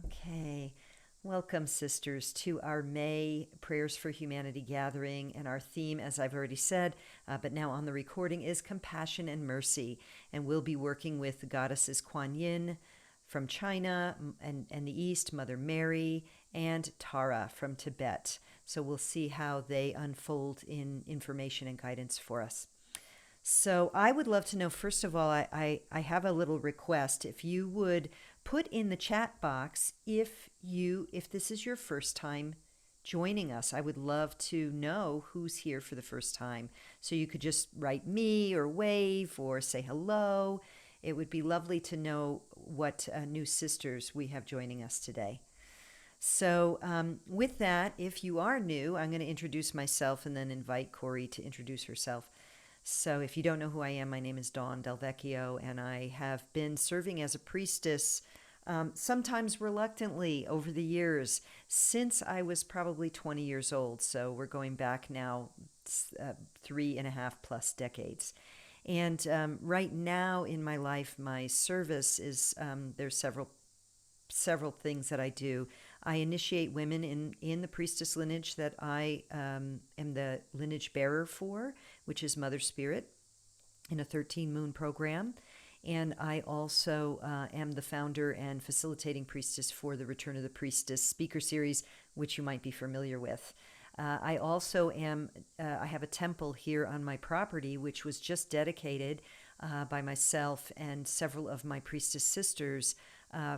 Okay. Welcome, sisters, to our May Prayers for Humanity gathering. And our theme, as I've already said, but now on the recording, is compassion and mercy. And we'll be working with the goddesses Kuan Yin from China and the East, Mother Mary, and Tara from Tibet. So we'll see how they unfold in information and guidance for us. So I would love to know, first of all, I have a little request. If you would put in the chat box if this is your first time joining us. I would love to know who's here for the first time. So you could just write me or wave or say hello. It would be lovely to know what new sisters we have joining us today. So, with that, if you are new, I'm going to introduce myself and then invite Corey to introduce herself. So, if you don't know who I am, my name is Dawn DelVecchio, and I have been serving as a priestess, sometimes reluctantly over the years, since I was probably 20 years old. So, we're going back now 3.5+ decades. And right now in my life, my service is there's several things that I do. I initiate women in the priestess lineage that I am the lineage bearer for, which is Mother Spirit, in a 13 moon program. And I also am the founder and facilitating priestess for the Return of the Priestess speaker series, which you might be familiar with. I also I have a temple here on my property, which was just dedicated by myself and several of my priestess sisters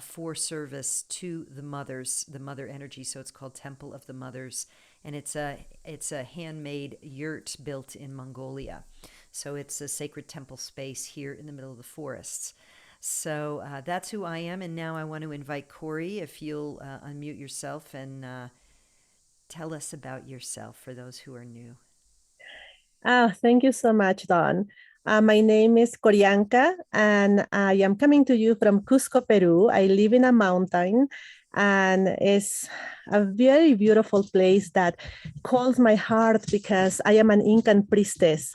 for service to the mothers, the mother energy. So it's called Temple of the Mothers, and it's a handmade yurt built in Mongolia. So it's a sacred temple space here in the middle of the forests. So that's who I am, and now I want to invite Corey, if you'll unmute yourself and tell us about yourself for those who are new. Thank you so much, Dawn. My name is Corianca, and I am coming to you from Cusco, Peru. I live in a mountain, and it's a very beautiful place that calls my heart because I am an Incan priestess,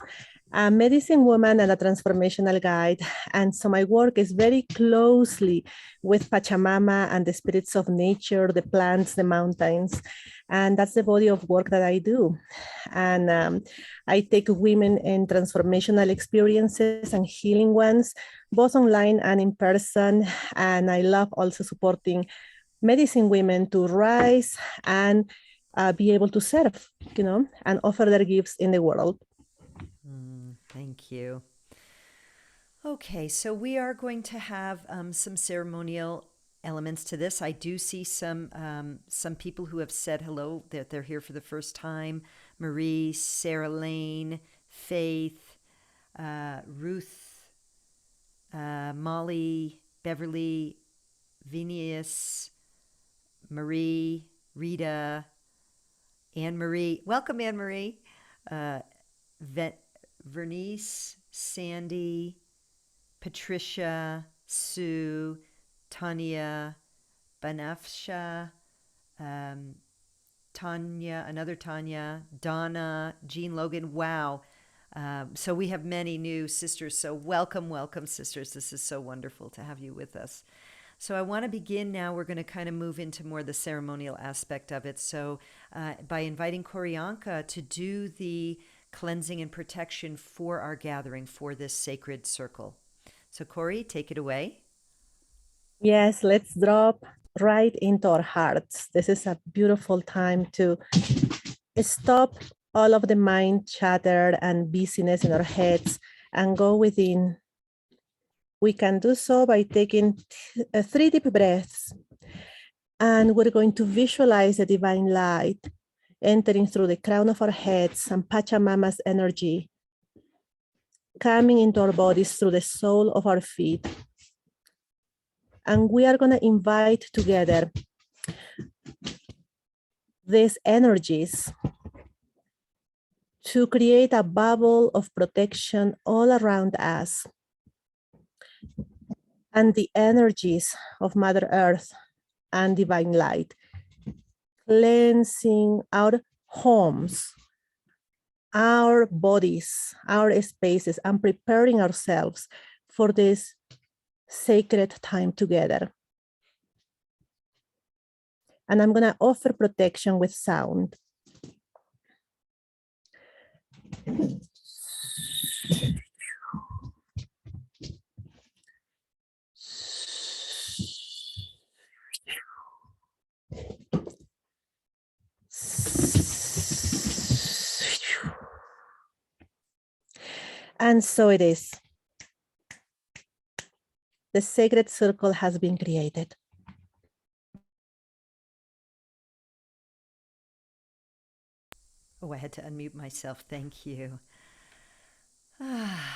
a medicine woman and a transformational guide. And so my work is very closely with Pachamama and the spirits of nature, the plants, the mountains. And that's the body of work that I do. And I take women in transformational experiences and healing ones, both online and in person. And I love also supporting medicine women to rise and be able to serve, and offer their gifts in the world. Thank you. Okay, so we are going to have some ceremonial elements to this. I do see some people who have said hello, that they're here for the first time. Marie, Sarah Lane, Faith, Ruth, Molly, Beverly, Venus, Marie, Rita, Anne Marie. Welcome, Anne Marie. Vernice, Sandy, Patricia, Sue, Tanya, Banafsha, Tanya, another Tanya, Donna, Jean Logan. Wow. So we have many new sisters. So welcome, sisters. This is so wonderful to have you with us. So I want to begin now. We're going to kind of move into more the ceremonial aspect of it. So by inviting Corianca to do the cleansing and protection for our gathering for this sacred circle. So Corey, take it away. Yes, let's drop right into our hearts. This is a beautiful time to stop all of the mind chatter and busyness in our heads and go within. We can do so by taking 3 deep breaths. And we're going to visualize the divine light entering through the crown of our heads and Pachamama's energy coming into our bodies through the sole of our feet. And we are going to invite together these energies to create a bubble of protection all around us. And the energies of Mother Earth and divine light, cleansing our homes, our bodies, our spaces, and preparing ourselves for this sacred time together. And I'm going to offer protection with sound. And so it is. The sacred circle has been created. Oh, I had to unmute myself. Thank you.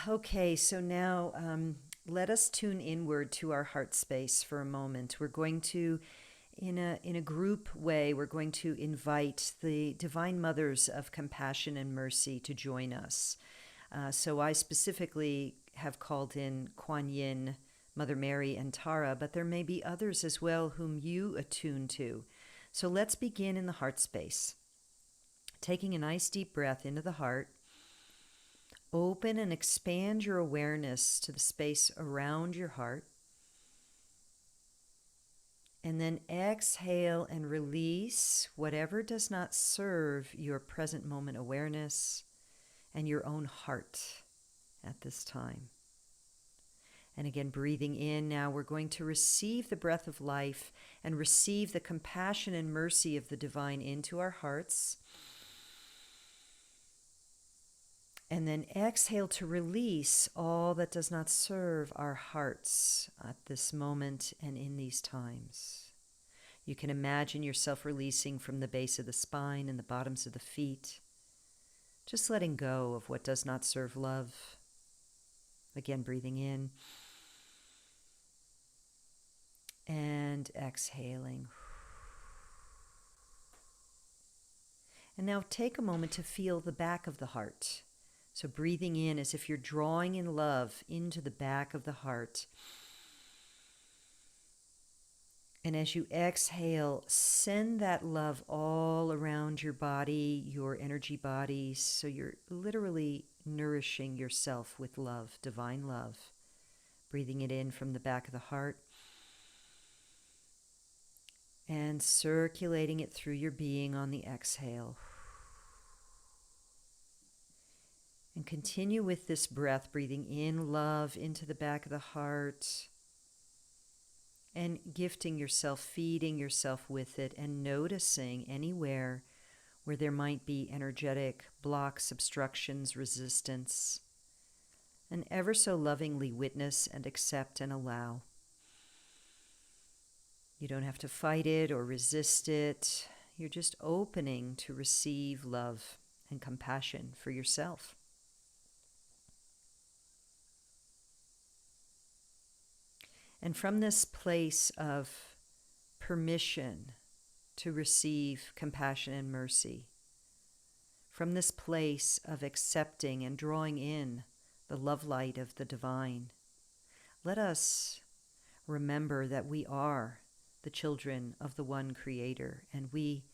Okay, so now let us tune inward to our heart space for a moment. We're going to, in a group way, we're going to invite the Divine Mothers of Compassion and Mercy to join us. So I specifically have called in Kuan Yin, Mother Mary, and Tara, but there may be others as well whom you attune to. So let's begin in the heart space. Taking a nice deep breath into the heart. Open and expand your awareness to the space around your heart. And then exhale and release whatever does not serve your present moment awareness and your own heart at this time. And again, breathing in, now we're going to receive the breath of life and receive the compassion and mercy of the divine into our hearts. And then exhale to release all that does not serve our hearts at this moment and in these times. You can imagine yourself releasing from the base of the spine and the bottoms of the feet, just letting go of what does not serve love. Again, breathing in and exhaling. And now take a moment to feel the back of the heart. So breathing in as if you're drawing in love into the back of the heart. And as you exhale, send that love all around your body, your energy bodies. So you're literally nourishing yourself with love, divine love. Breathing it in from the back of the heart. And circulating it through your being on the exhale. And continue with this breath, breathing in love into the back of the heart. And gifting yourself, feeding yourself with it, and noticing anywhere where there might be energetic blocks, obstructions, resistance. And ever so lovingly witness and accept and allow. You don't have to fight it or resist it. You're just opening to receive love and compassion for yourself. And from this place of permission to receive compassion and mercy, from this place of accepting and drawing in the love light of the divine, let us remember that we are the children of the one Creator, and we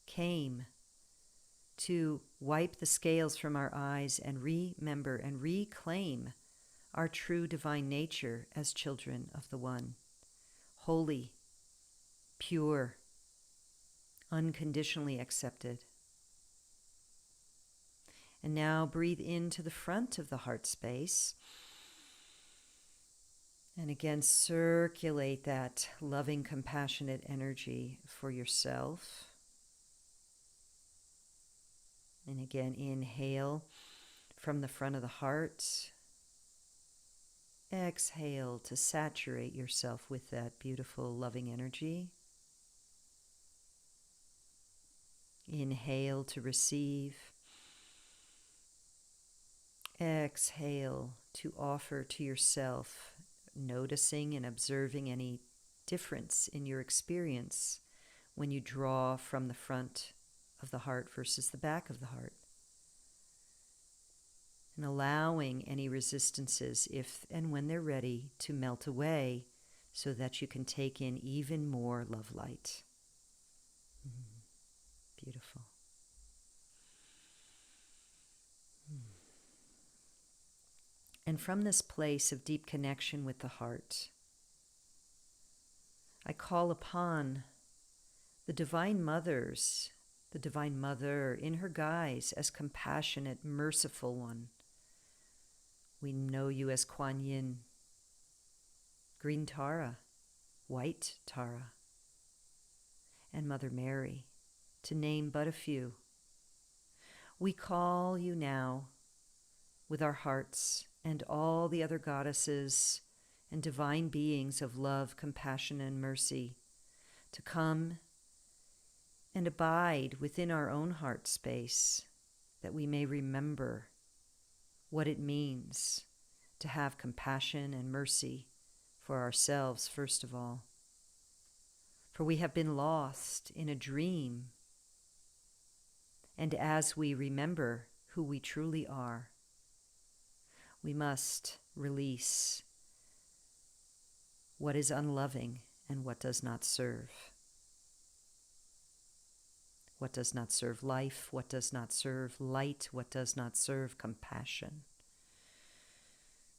came to wipe the scales from our eyes and remember and reclaim our true divine nature as children of the one, holy, pure, unconditionally accepted. And now breathe into the front of the heart space. And again, circulate that loving, compassionate energy for yourself. And again, inhale from the front of the heart. Exhale to saturate yourself with that beautiful, loving energy. Inhale to receive. Exhale to offer to yourself, noticing and observing any difference in your experience when you draw from the front of the heart versus the back of the heart. And allowing any resistances, if and when they're ready, to melt away so that you can take in even more love light. Beautiful. And from this place of deep connection with the heart, I call upon the the Divine Mothers, the Divine Mother in her guise as compassionate, merciful one. We know you as Kuan Yin, Green Tara, White Tara, and Mother Mary, to name but a few. We call you now with our hearts and all the other goddesses and divine beings of love, compassion, and mercy to come and abide within our own heart space, that we may remember what it means to have compassion and mercy for ourselves, first of all. For we have been lost in a dream, and as we remember who we truly are, we must release what is unloving and what does not serve. What does not serve life, what does not serve light, what does not serve compassion.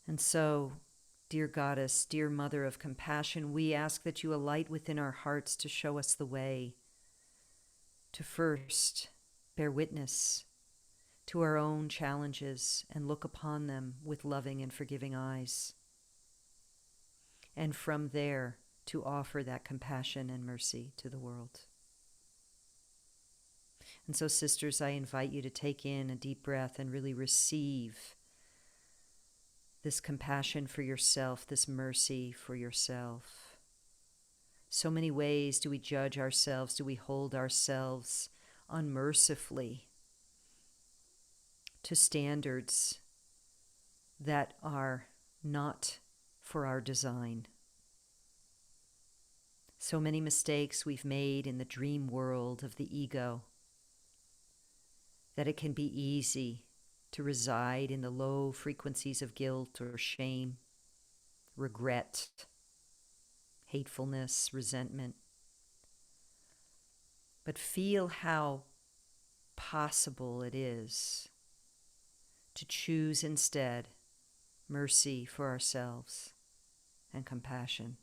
And so, dear Goddess, dear Mother of Compassion, we ask that you alight within our hearts to show us the way, to first bear witness to our own challenges and look upon them with loving and forgiving eyes. And from there, to offer that compassion and mercy to the world. And so, sisters, I invite you to take in a deep breath and really receive this compassion for yourself, this mercy for yourself. So many ways do we judge ourselves, do we hold ourselves unmercifully to standards that are not for our design. So many mistakes we've made in the dream world of the ego, that it can be easy to reside in the low frequencies of guilt or shame, regret, hatefulness, resentment. But feel how possible it is to choose instead mercy for ourselves and compassion.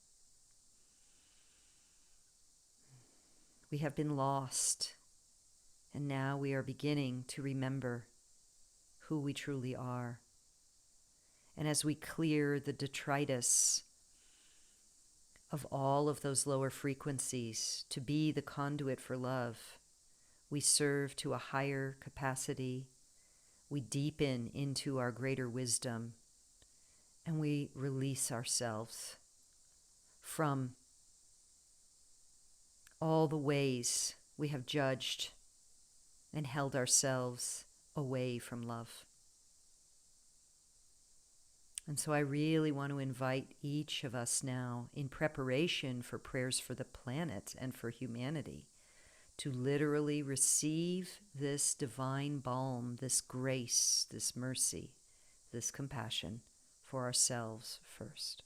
We have been lost, and now we are beginning to remember who we truly are. And as we clear the detritus of all of those lower frequencies to be the conduit for love, we serve to a higher capacity, we deepen into our greater wisdom, and we release ourselves from all the ways we have judged and held ourselves away from love. And so I really want to invite each of us now, in preparation for prayers for the planet and for humanity, to literally receive this divine balm, this grace, this mercy, this compassion for ourselves first.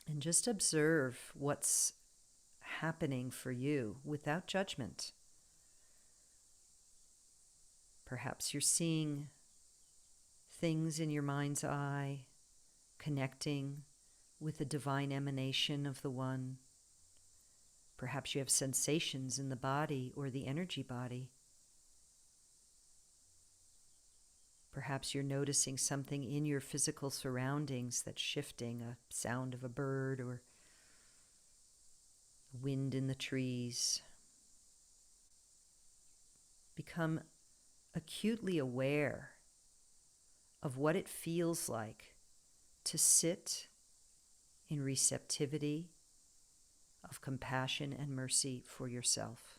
And just observe what's happening for you without judgment. Perhaps you're seeing things in your mind's eye, connecting with the divine emanation of the One. Perhaps you have sensations in the body or the energy body. Perhaps you're noticing something in your physical surroundings that's shifting, a sound of a bird or wind in the trees. Become acutely aware of what it feels like to sit in receptivity of compassion and mercy for yourself.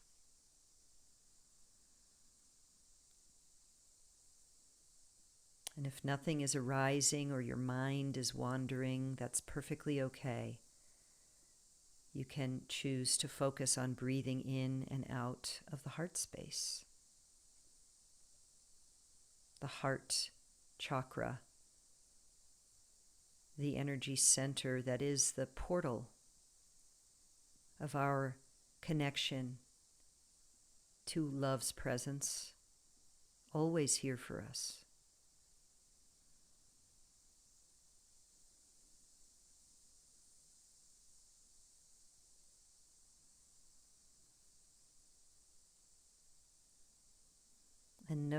And if nothing is arising or your mind is wandering, that's perfectly okay. You can choose to focus on breathing in and out of the heart space. The heart chakra, the energy center that is the portal of our connection to love's presence, always here for us.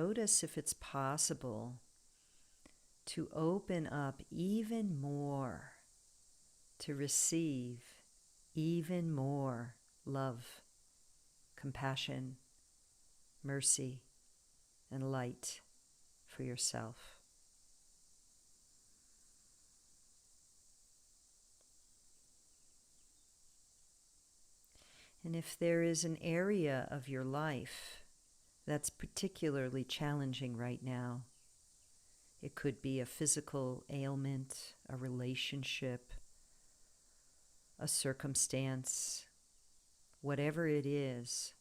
notice if it's possible to open up even more, to receive even more love, compassion, mercy, and light for yourself. And if there is an area of your life that's particularly challenging right now, it could be a physical ailment, a relationship, a circumstance, whatever it is,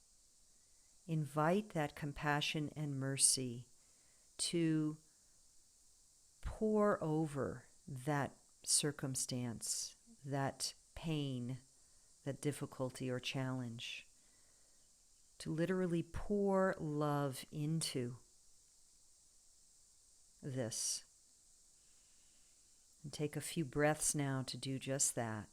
invite that compassion and mercy to pour over that circumstance, that pain, that difficulty or challenge, to literally pour love into this. And take a few breaths now to do just that.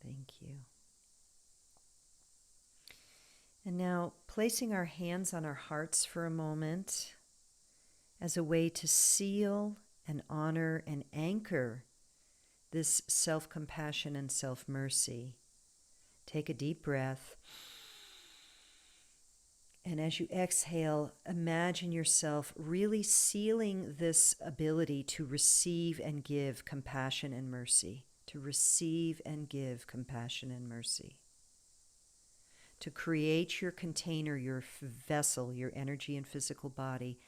Thank you. And now placing our hands on our hearts for a moment as a way to seal and honor and anchor this self-compassion and self-mercy. Take a deep breath. And as you exhale, imagine yourself really sealing this ability to receive and give compassion and mercy. To receive and give compassion and mercy. To create your container, your vessel, your energy and physical body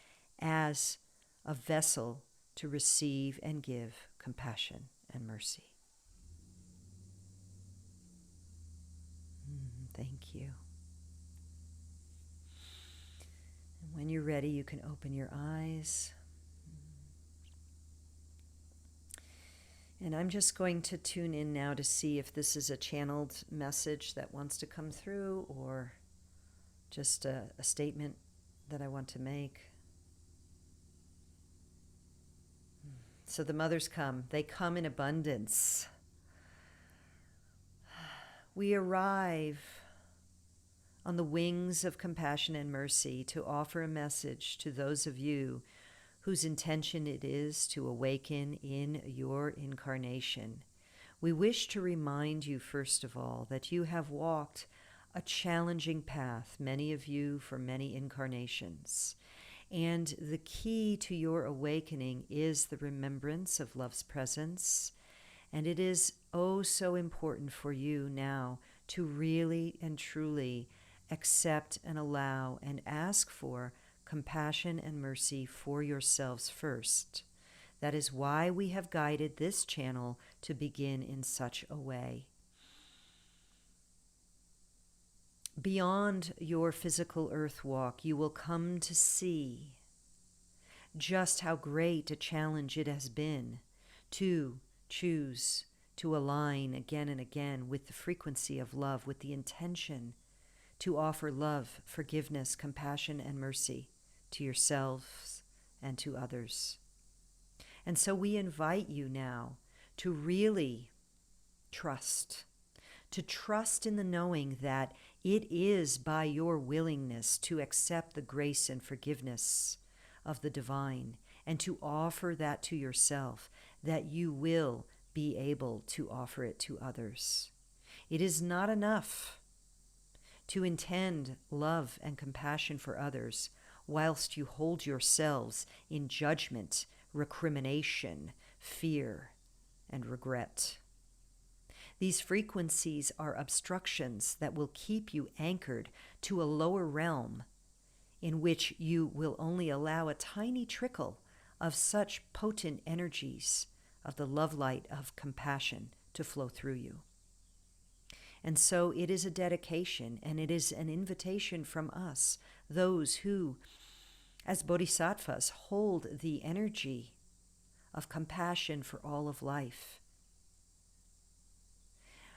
as a vessel to receive and give compassion and mercy. Thank you. And when you're ready, you can open your eyes. And I'm just going to tune in now to see if this is a channeled message that wants to come through or just a statement that I want to make. So the mothers come. They come in abundance. We arrive on the wings of compassion and mercy to offer a message to those of you whose intention it is to awaken in your incarnation. We wish to remind you, first of all, that you have walked a challenging path, many of you for many incarnations. And the key to your awakening is the remembrance of love's presence. And it is oh so important for you now to really and truly accept and allow and ask for compassion and mercy for yourselves first. That is why we have guided this channel to begin in such a way. Beyond your physical earth walk, you will come to see just how great a challenge it has been to choose to align again and again with the frequency of love, with the intention to offer love, forgiveness, compassion, and mercy to yourselves and to others. And so we invite you now to really trust, to trust in the knowing that it is by your willingness to accept the grace and forgiveness of the divine and to offer that to yourself that you will be able to offer it to others. It is not enough to intend love and compassion for others whilst you hold yourselves in judgment, recrimination, fear, and regret. These frequencies are obstructions that will keep you anchored to a lower realm in which you will only allow a tiny trickle of such potent energies of the love light of compassion to flow through you. And so it is a dedication and it is an invitation from us, those who, as bodhisattvas, hold the energy of compassion for all of life,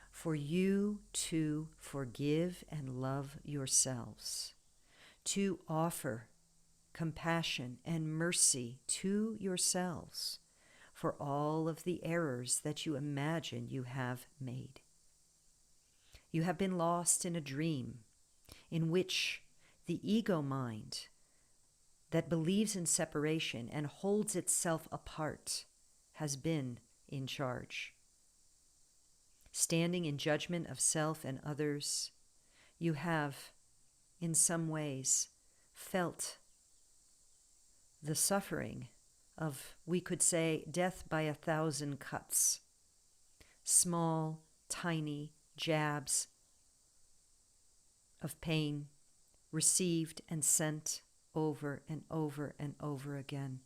for you to forgive and love yourselves, to offer compassion and mercy to yourselves for all of the errors that you imagine you have made. You have been lost in a dream in which the ego mind that believes in separation and holds itself apart has been in charge. Standing in judgment of self and others, you have, in some ways, felt the suffering of, we could say, death by 1,000 cuts. Small, tiny jabs of pain received and sent over and over and over again.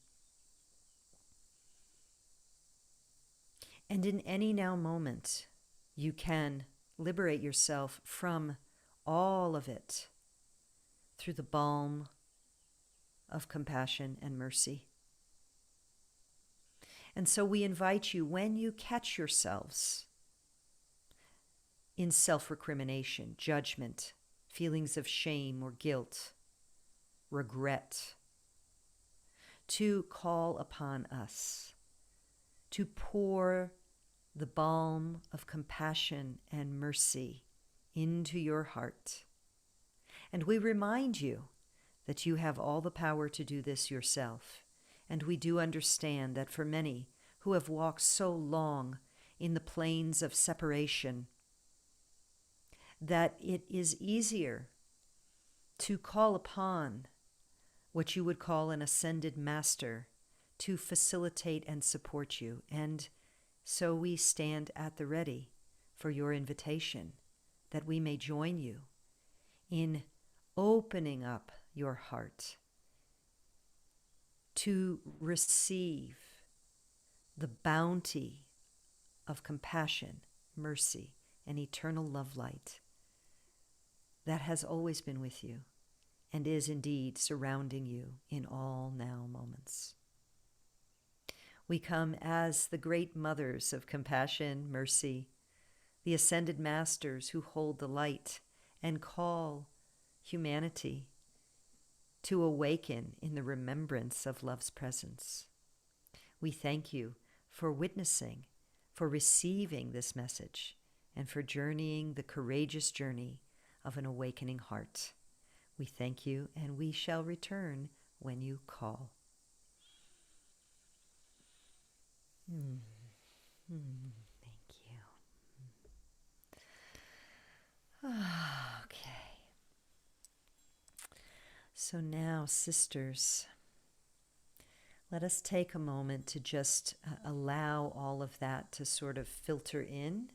And in any now moment, you can liberate yourself from all of it through the balm of compassion and mercy. And so we invite you, when you catch yourselves in self-recrimination, judgment, feelings of shame or guilt, regret, to call upon us, to pour the balm of compassion and mercy into your heart. And we remind you that you have all the power to do this yourself. And we do understand that for many who have walked so long in the plains of separation, that it is easier to call upon what you would call an ascended master to facilitate and support you. And so we stand at the ready for your invitation, that we may join you in opening up your heart to receive the bounty of compassion, mercy, and eternal love light that has always been with you and is indeed surrounding you in all now moments. We come as the great mothers of compassion, mercy, the ascended masters who hold the light and call humanity to awaken in the remembrance of love's presence. We thank you for witnessing, for receiving this message, and for journeying the courageous journey of an awakening heart. We thank you, and we shall return when you call. Thank you. Okay. So now, sisters, let us take a moment to just allow all of that to sort of filter in.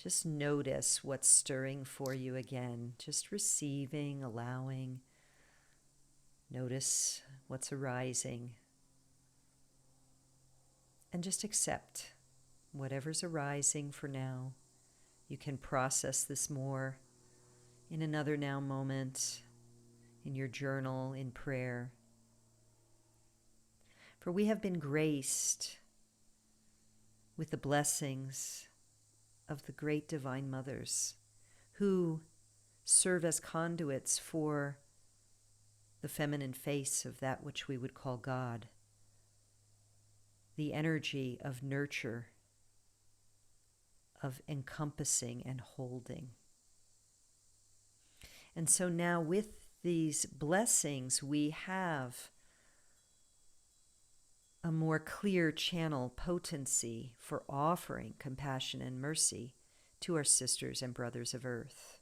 Just notice what's stirring for you again. Just receiving, allowing. Notice what's arising. And just accept whatever's arising for now. You can process this more in another now moment, in your journal, in prayer. For we have been graced with the blessings of the great divine mothers who serve as conduits for the feminine face of that which we would call God, the energy of nurture, of encompassing and holding. And so now with these blessings, we have a more clear channel potency for offering compassion and mercy to our sisters and brothers of earth.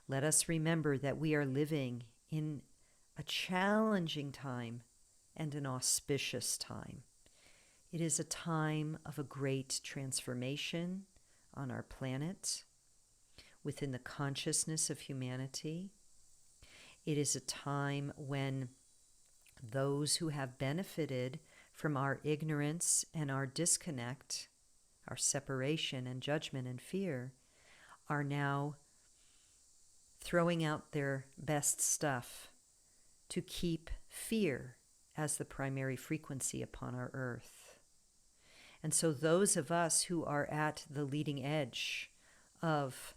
Let us remember that we are living in a challenging time and an auspicious time. It is a time of a great transformation on our planet, within the consciousness of humanity. It is a time when those who have benefited from our ignorance and our disconnect, our separation and judgment and fear, are now throwing out their best stuff to keep fear as the primary frequency upon our earth. And so those of us who are at the leading edge of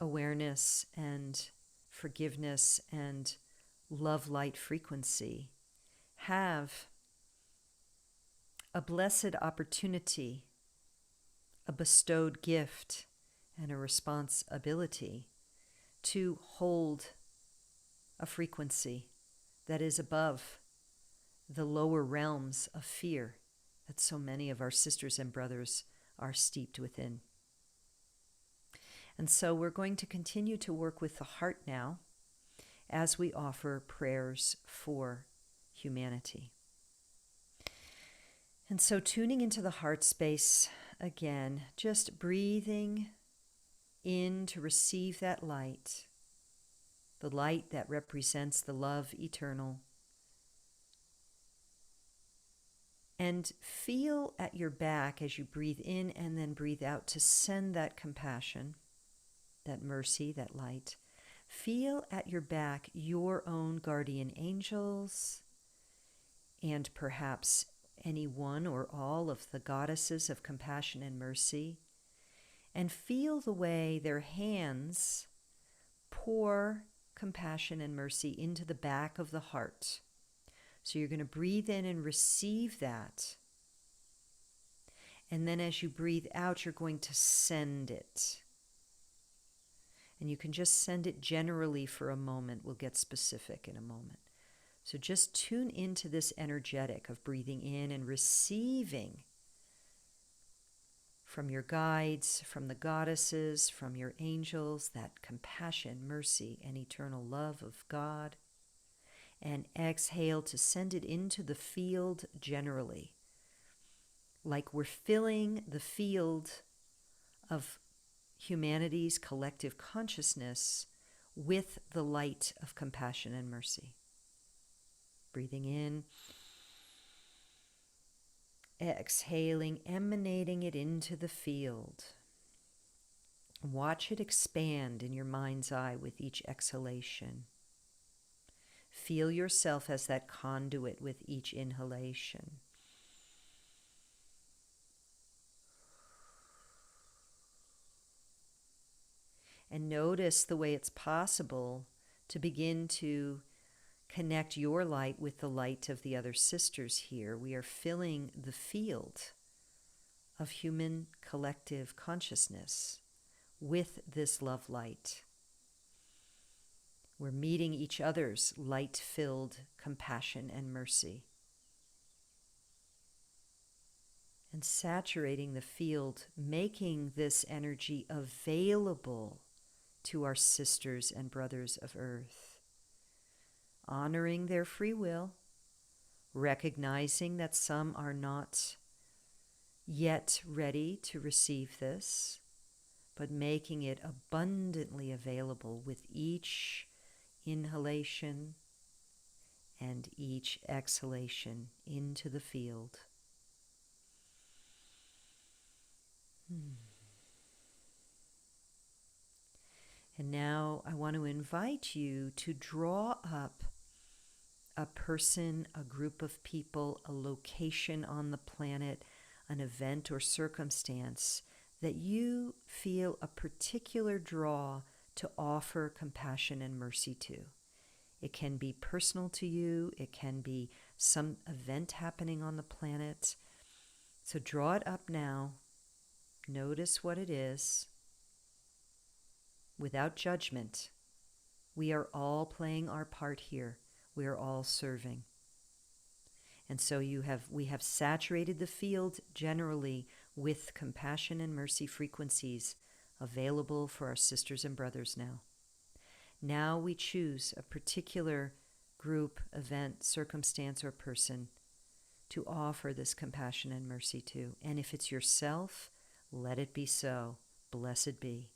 awareness and forgiveness and love light frequency have a blessed opportunity, a bestowed gift, and a responsibility to hold a frequency that is above the lower realms of fear that so many of our sisters and brothers are steeped within. And so we're going to continue to work with the heart now as we offer prayers for humanity. And so tuning into the heart space again, just breathing in to receive that light, the light that represents the love eternal. And feel at your back as you breathe in and then breathe out to send that compassion, that mercy, that light. Feel at your back your own guardian angels and perhaps any one or all of the goddesses of compassion and mercy. And feel the way their hands pour compassion and mercy into the back of the heart. So you're going to breathe in and receive that. And then as you breathe out, you're going to send it. And you can just send it generally for a moment. We'll get specific in a moment. So just tune into this energetic of breathing in and receiving from your guides, from the goddesses, from your angels, that compassion, mercy, and eternal love of God. And exhale to send it into the field generally, like we're filling the field of humanity's collective consciousness with the light of compassion and mercy. Breathing in, exhaling, emanating it into the field. Watch it expand in your mind's eye with each exhalation. Feel yourself as that conduit with each inhalation. And notice the way it's possible to begin to connect your light with the light of the other sisters here. We are filling the field of human collective consciousness with this love light. We're meeting each other's light-filled compassion and mercy. And saturating the field, making this energy available to our sisters and brothers of earth. Honoring their free will, recognizing that some are not yet ready to receive this, but making it abundantly available with each inhalation and each exhalation into the field. And now I want to invite you to draw up a person, a group of people, a location on the planet, an event or circumstance that you feel a particular draw to offer compassion and mercy to. It can be personal to you. It can be some event happening on the planet. So draw it up now. Notice what it is. Without judgment. We are all playing our part here. We are all serving. And so we have saturated the field generally with compassion and mercy frequencies available for our sisters and brothers now. Now we choose a particular group, event, circumstance, or person to offer this compassion and mercy to. And if it's yourself, let it be so. Blessed be.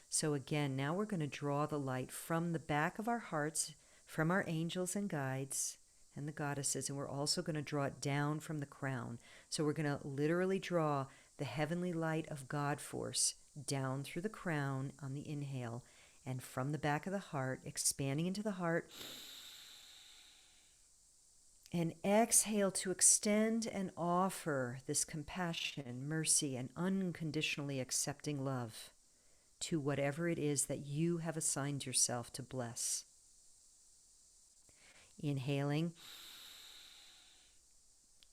So again, now we're going to draw the light from the back of our hearts, from our angels and guides and the goddesses, and we're also going to draw it down from the crown. So we're going to literally draw the heavenly light of God force down through the crown on the inhale, and from the back of the heart, expanding into the heart, and exhale to extend and offer this compassion, mercy, and unconditionally accepting love to whatever it is that you have assigned yourself to bless. Inhaling,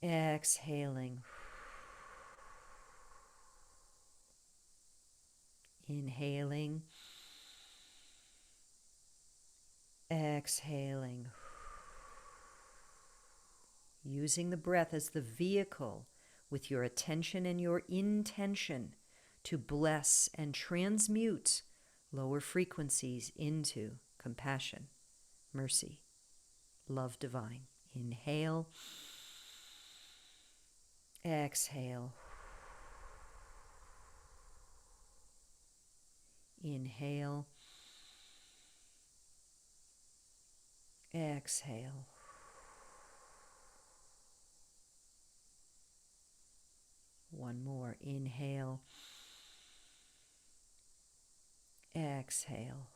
Exhaling. Inhaling. Exhaling. Using the breath as the vehicle with your attention and your intention to bless and transmute lower frequencies into compassion, mercy, love divine. Inhale. Exhale. Inhale. Exhale. One more. Inhale. Exhale.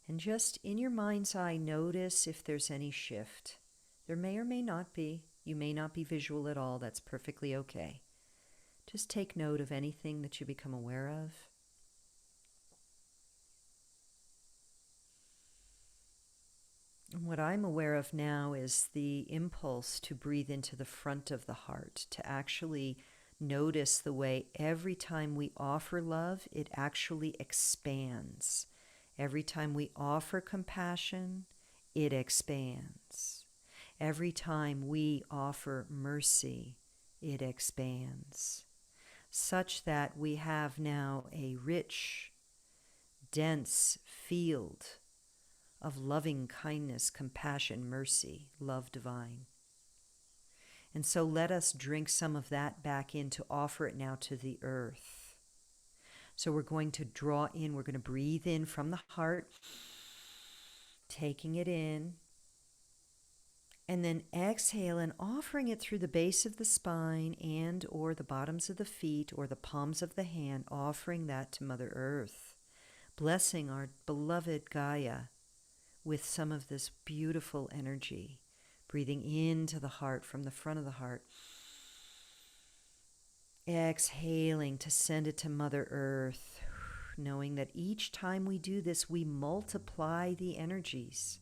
And just in your mind's eye, notice if there's any shift. There may or may not be. You may not be visual at all. That's perfectly okay. Just take note of anything that you become aware of. And what I'm aware of now is the impulse to breathe into the front of the heart, to actually notice the way every time we offer love, it actually expands. Every time we offer compassion, it expands. Every time we offer mercy, it expands. Such that we have now a rich, dense field of loving kindness, compassion, mercy, love divine. And so let us drink some of that back in to offer it now to the earth. So we're going to draw in, we're going to breathe in from the heart, taking it in, and then exhale and offering it through the base of the spine and or the bottoms of the feet or the palms of the hand, offering that to Mother Earth, blessing our beloved Gaia with some of this beautiful energy, breathing into the heart from the front of the heart, exhaling to send it to Mother Earth, knowing that each time we do this, we multiply the energies.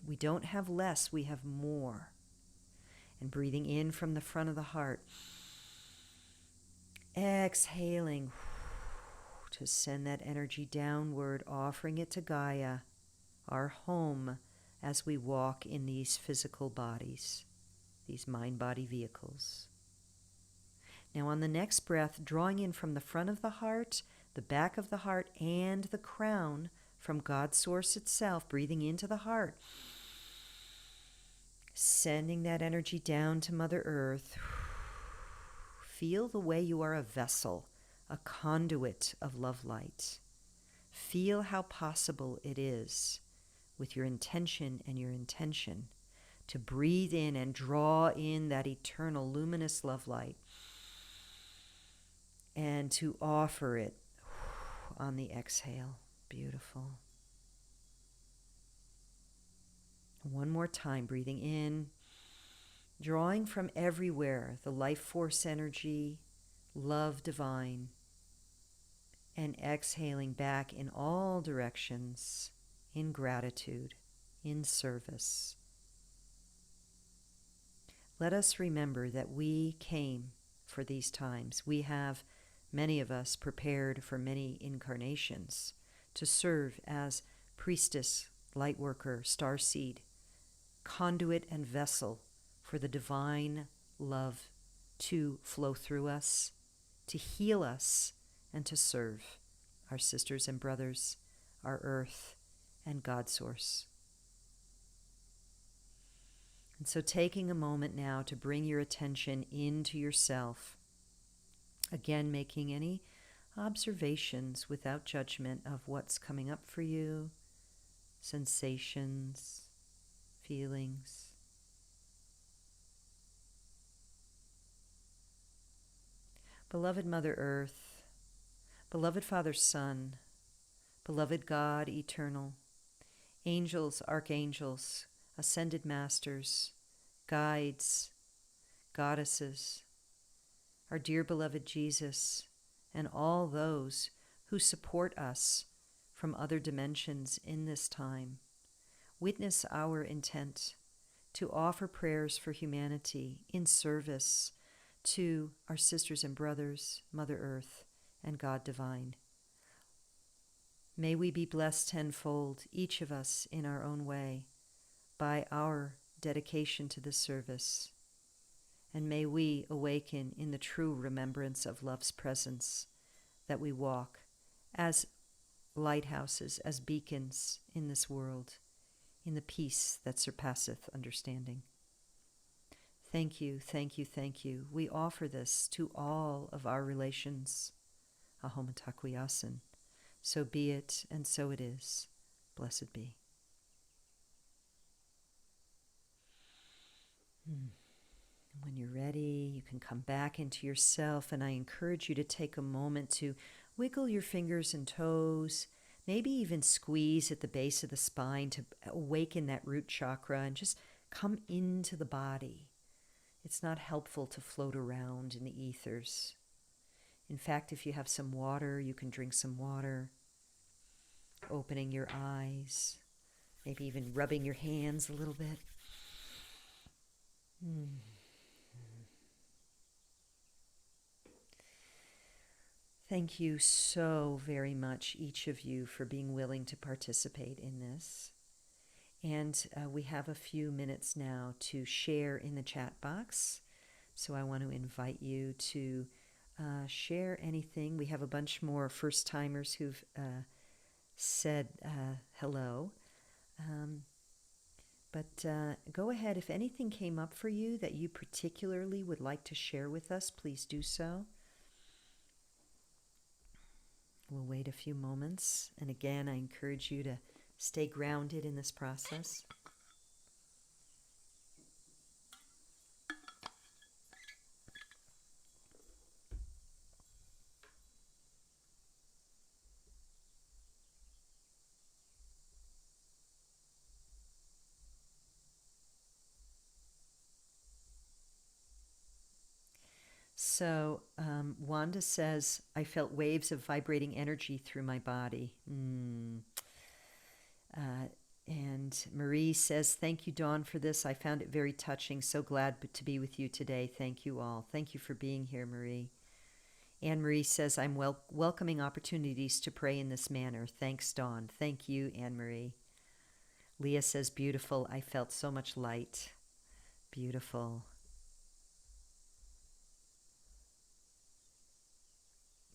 We don't have less, we have more. And breathing in from the front of the heart, exhaling to send that energy downward, offering it to Gaia, our home, as we walk in these physical bodies, these mind-body vehicles. Now on the next breath, drawing in from the front of the heart, the back of the heart, and the crown from God's source itself, breathing into the heart, sending that energy down to Mother Earth. Feel the way you are a vessel, a conduit of love light. Feel how possible it is with your intention and your intention to breathe in and draw in that eternal luminous love light and to offer it on the exhale. Beautiful. One more time, breathing in, drawing from everywhere the life force energy, love divine, and exhaling back in all directions in gratitude, in service. Let us remember that we came for these times. We have, many of us, prepared for many incarnations to serve as priestess, light worker, starseed, conduit and vessel for the divine love to flow through us, to heal us, and to serve our sisters and brothers, our earth, and God source. And so taking a moment now to bring your attention into yourself, again making any observations without judgment of what's coming up for you, sensations, feelings. Beloved Mother Earth, beloved Father Son, beloved God eternal, angels, archangels, ascended masters, guides, goddesses, our dear beloved Jesus, and all those who support us from other dimensions in this time, witness our intent to offer prayers for humanity in service to our sisters and brothers, Mother Earth, and God Divine. May we be blessed tenfold, each of us in our own way, by our dedication to this service. And may we awaken in the true remembrance of love's presence, that we walk as lighthouses, as beacons in this world, in the peace that surpasseth understanding. Thank you, thank you, thank you. We offer this to all of our relations. Ahom Takuyasin. So be it, and so it is. Blessed be. When you're ready, you can come back into yourself, and I encourage you to take a moment to wiggle your fingers and toes, maybe even squeeze at the base of the spine to awaken that root chakra and just come into the body. It's not helpful to float around in the ethers. In fact, if you have some water, you can drink some water, opening your eyes, maybe even rubbing your hands a little bit. Thank you so very much, each of you, for being willing to participate in this. And we have a few minutes now to share in the chat box. So I want to invite you to share anything. We have a bunch more first-timers who've said hello. But go ahead. If anything came up for you that you particularly would like to share with us, please do so. We'll wait a few moments. And again, I encourage you to stay grounded in this process. So Wanda says, I felt waves of vibrating energy through my body. And Marie says, thank you, Dawn, for this. I found it very touching. So glad to be with you today. Thank you all. Thank you for being here, Marie. Anne Marie says, I'm welcoming opportunities to pray in this manner. Thanks, Dawn. Thank you, Anne Marie. Leah says, beautiful. I felt so much light. Beautiful.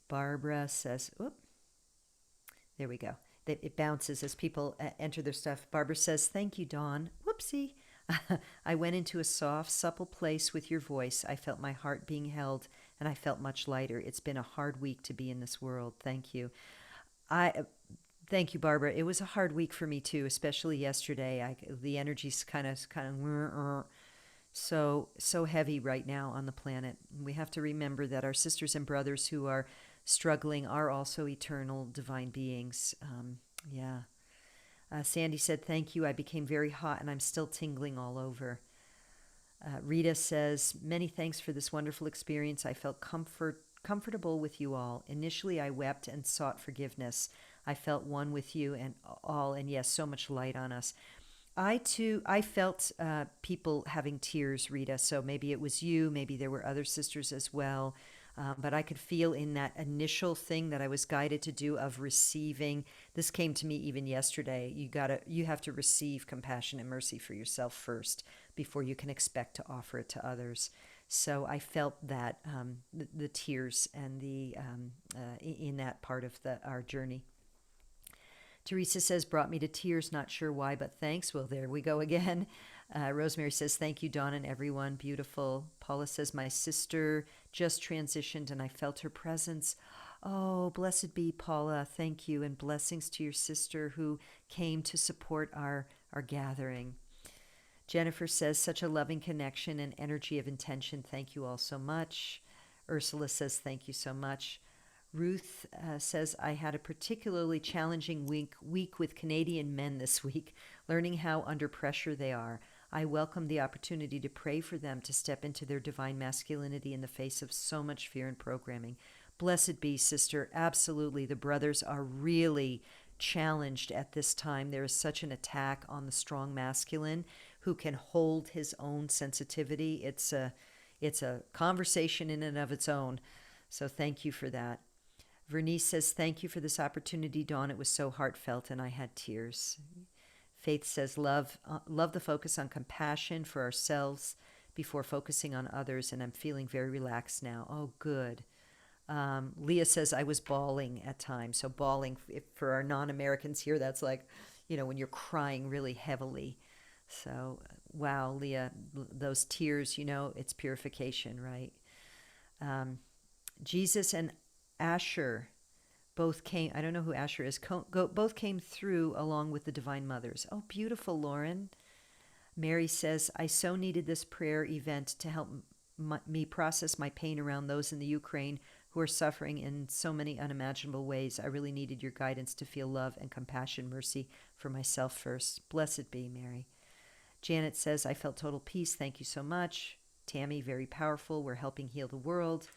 Barbara says, there we go. It bounces as people enter their stuff. Barbara says, thank you, Dawn. Whoopsie. I went into a soft, supple place with your voice. I felt my heart being held, and I felt much lighter. It's been a hard week to be in this world. Thank you. Thank you, Barbara. It was a hard week for me, too, especially yesterday. The energy's kind of so heavy right now on the planet. We have to remember that our sisters and brothers who are struggling are also eternal divine beings. Sandy said, thank you. I became very hot and I'm still tingling all over. Rita says, many thanks for this wonderful experience. I felt comfortable with you all. Initially, I wept and sought forgiveness. I felt one with you and all, and yes, so much light on us. I felt people having tears, Rita, so maybe it was you, maybe there were other sisters as well, but I could feel in that initial thing that I was guided to do of receiving. This came to me even yesterday. You have to receive compassion and mercy for yourself first before you can expect to offer it to others. So I felt that the tears and in that part of our journey. Teresa says, brought me to tears, not sure why, but thanks. Well, there we go again. Rosemary says, thank you, Dawn and everyone. Beautiful. Paula says, my sister just transitioned and I felt her presence. Oh, blessed be Paula. Thank you. And blessings to your sister who came to support our gathering. Jennifer says, such a loving connection and energy of intention. Thank you all so much. Ursula says, thank you so much. Ruth says, I had a particularly challenging week with Canadian men this week, learning how under pressure they are. I welcome the opportunity to pray for them to step into their divine masculinity in the face of so much fear and programming. Blessed be, sister. Absolutely. The brothers are really challenged at this time. There is such an attack on the strong masculine who can hold his own sensitivity. It's a conversation in and of its own. So thank you for that. Vernice says, thank you for this opportunity, Dawn. It was so heartfelt and I had tears. Faith says, love the focus on compassion for ourselves before focusing on others, and I'm feeling very relaxed now. Oh, good. Leah says, I was bawling at times. So bawling, for our non-Americans here, that's like, when you're crying really heavily. So, wow, Leah, those tears, it's purification, right? Jesus and Asher both came, I don't know who Asher is, both came through along with the Divine Mothers. Oh, beautiful, Lauren. Mary says, I so needed this prayer event to help me process my pain around those in the Ukraine who are suffering in so many unimaginable ways. I really needed your guidance to feel love and compassion, mercy for myself first. Blessed be, Mary. Janet says, I felt total peace. Thank you so much. Tammy, very powerful. We're helping heal the world.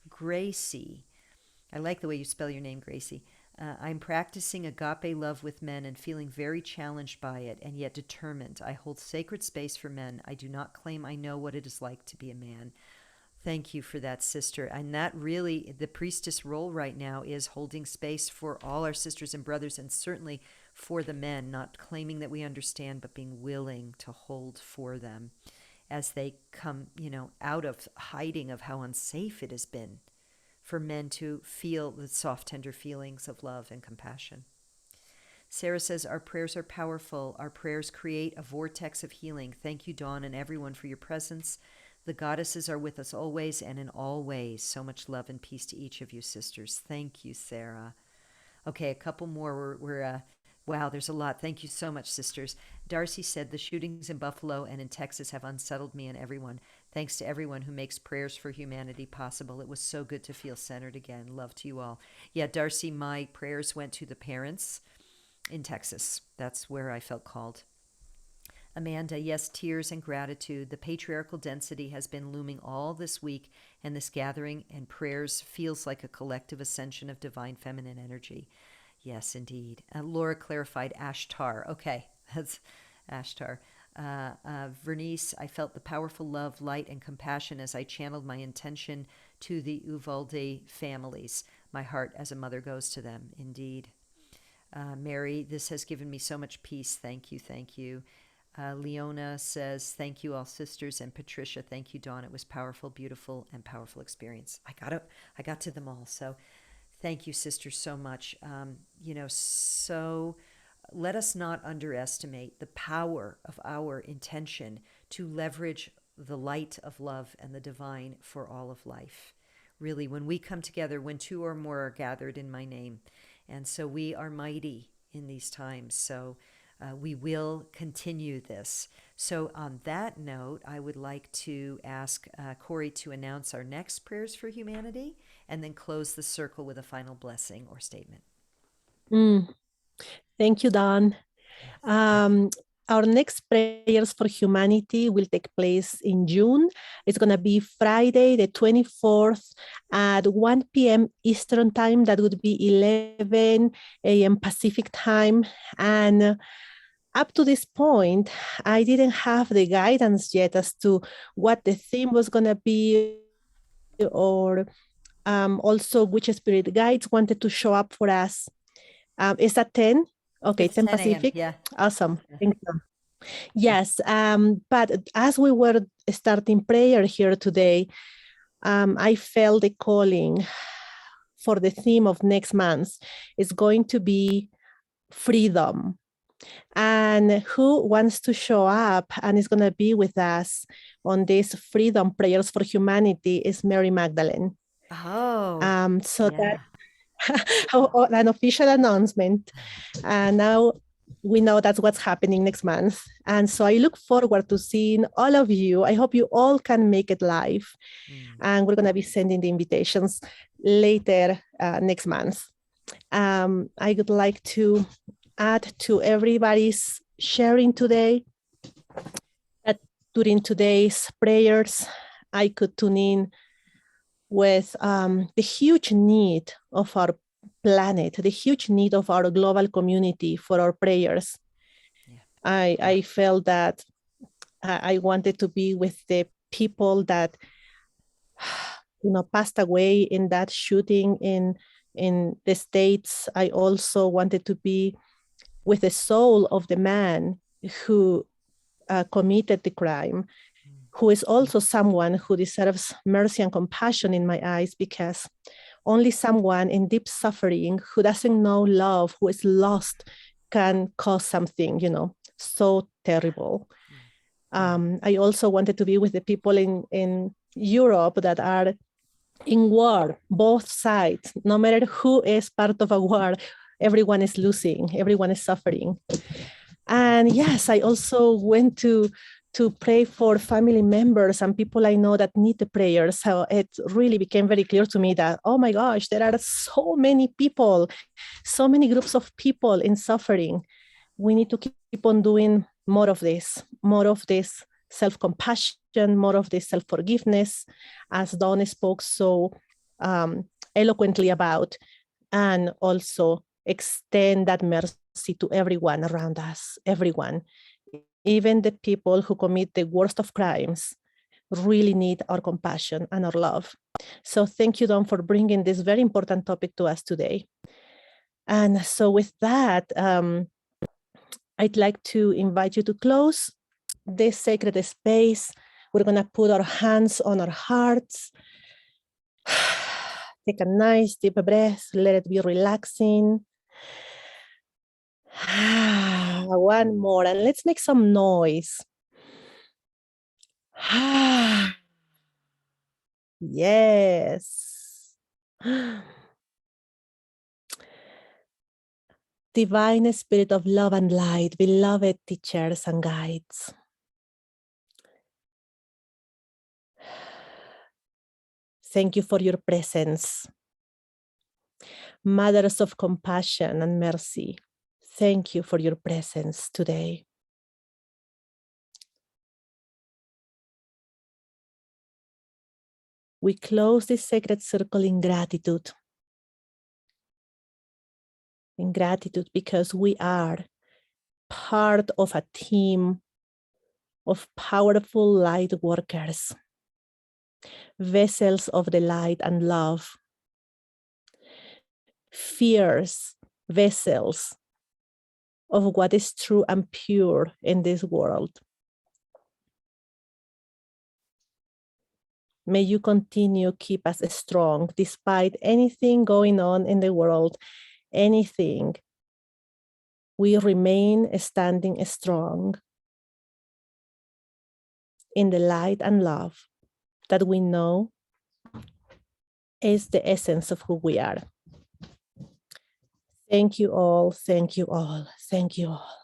Gracie, I like the way you spell your name, Gracie. I'm practicing agape love with men and feeling very challenged by it and yet determined. I hold sacred space for men. I do not claim I know what it is like to be a man. Thank you for that, sister. And that really, the priestess role right now is holding space for all our sisters and brothers, and certainly for the men, not claiming that we understand, but being willing to hold for them as they come, out of hiding of how unsafe it has been for men to feel the soft, tender feelings of love and compassion. Sarah says, our prayers are powerful. Our prayers create a vortex of healing. Thank you, Dawn, and everyone for your presence. The goddesses are with us always and in all ways. So much love and peace to each of you, sisters. Thank you, Sarah. Okay, a couple more. Wow, there's a lot. Thank you so much, sisters. Darcy said, the shootings in Buffalo and in Texas have unsettled me and everyone. Thanks to everyone who makes prayers for humanity possible. It was so good to feel centered again. Love to you all. Yeah, Darcy, my prayers went to the parents in Texas. That's where I felt called. Amanda, yes, tears and gratitude. The patriarchal density has been looming all this week, and this gathering and prayers feels like a collective ascension of divine feminine energy. Yes, indeed. Laura clarified Ashtar. Okay, that's Ashtar. Vernice, I felt the powerful love, light, and compassion as I channeled my intention to the Uvalde families. My heart as a mother goes to them, indeed. Mary, this has given me so much peace. Thank you, thank you. Leona says, thank you all sisters. And Patricia, thank you, Dawn. It was powerful, beautiful, and powerful experience. I got to them all. So thank you, sisters, so much. So let us not underestimate the power of our intention to leverage the light of love and the divine for all of life. Really, when we come together, when two or more are gathered in my name. And so we are mighty in these times. So we will continue this. So on that note, I would like to ask Corey to announce our next prayers for humanity and then close the circle with a final blessing or statement. Thank you, Dawn. Our next prayers for humanity will take place in June. It's going to be Friday, the 24th at 1 p.m. Eastern time. That would be 11 a.m. Pacific time. And up to this point, I didn't have the guidance yet as to what the theme was going to be, or also which spirit guides wanted to show up for us. Is that 10? Okay, it's 10 10 Pacific. Yeah. Awesome. Thank you. Yes, but as we were starting prayer here today, I felt the calling for the theme of next month is going to be freedom. And who wants to show up and is going to be with us on these freedom prayers for humanity is Mary Magdalene. Oh, so that an official announcement. And now we know that's what's happening next month. And so I look forward to seeing all of you. I hope you all can make it live. And we're going to be sending the invitations later next month. I would like to add to everybody's sharing today that during today's prayers, I could tune in with the huge need of our planet, the huge need of our global community for our prayers. Yeah. I felt that I wanted to be with the people that passed away in that shooting in the States. I also wanted to be with the soul of the man who committed the crime, who is also someone who deserves mercy and compassion in my eyes, because only someone in deep suffering who doesn't know love, who is lost, can cause something, so terrible. I also wanted to be with the people in Europe that are in war, both sides. No matter who is part of a war, everyone is losing, everyone is suffering. And yes, I also went to pray for family members and people I know that need the prayers. So it really became very clear to me that, oh my gosh, there are so many people, so many groups of people in suffering. We need to keep on doing more of this self-compassion, more of this self-forgiveness, as Dawn spoke so eloquently about, and also extend that mercy to everyone around us, everyone. Even the people who commit the worst of crimes really need our compassion and our love. So thank you, Dawn, for bringing this very important topic to us today. And so with that, I'd like to invite you to close this sacred space. We're going to put our hands on our hearts. Take a nice deep breath. Let it be relaxing. One more, and let's make some noise. Yes. Divine Spirit of love and light, beloved teachers and guides. Thank you for your presence. Mothers of compassion and mercy, thank you for your presence today. We close this sacred circle in gratitude. In gratitude because we are part of a team of powerful light workers, vessels of the light and love, fierce vessels of what is true and pure in this world. May you continue keep us strong despite anything going on in the world, anything. We remain standing strong in the light and love that we know is the essence of who we are. Thank you all, thank you all, thank you all.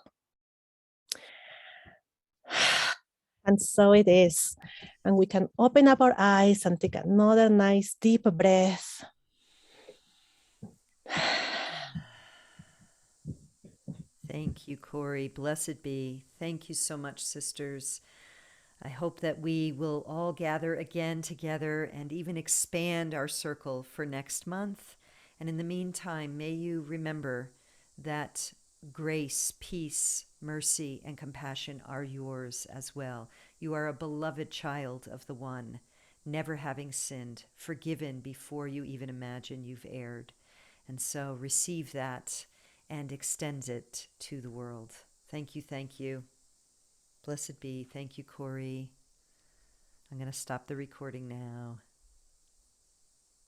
And so it is. And we can open up our eyes and take another nice deep breath. Thank you, Corey. Blessed be. Thank you so much, sisters. I hope that we will all gather again together and even expand our circle for next month. And in the meantime, may you remember that grace, peace, mercy, and compassion are yours as well. You are a beloved child of the One, never having sinned, forgiven before you even imagine you've erred. And so receive that and extend it to the world. Thank you, thank you. Blessed be. Thank you, Corey. I'm going to stop the recording now.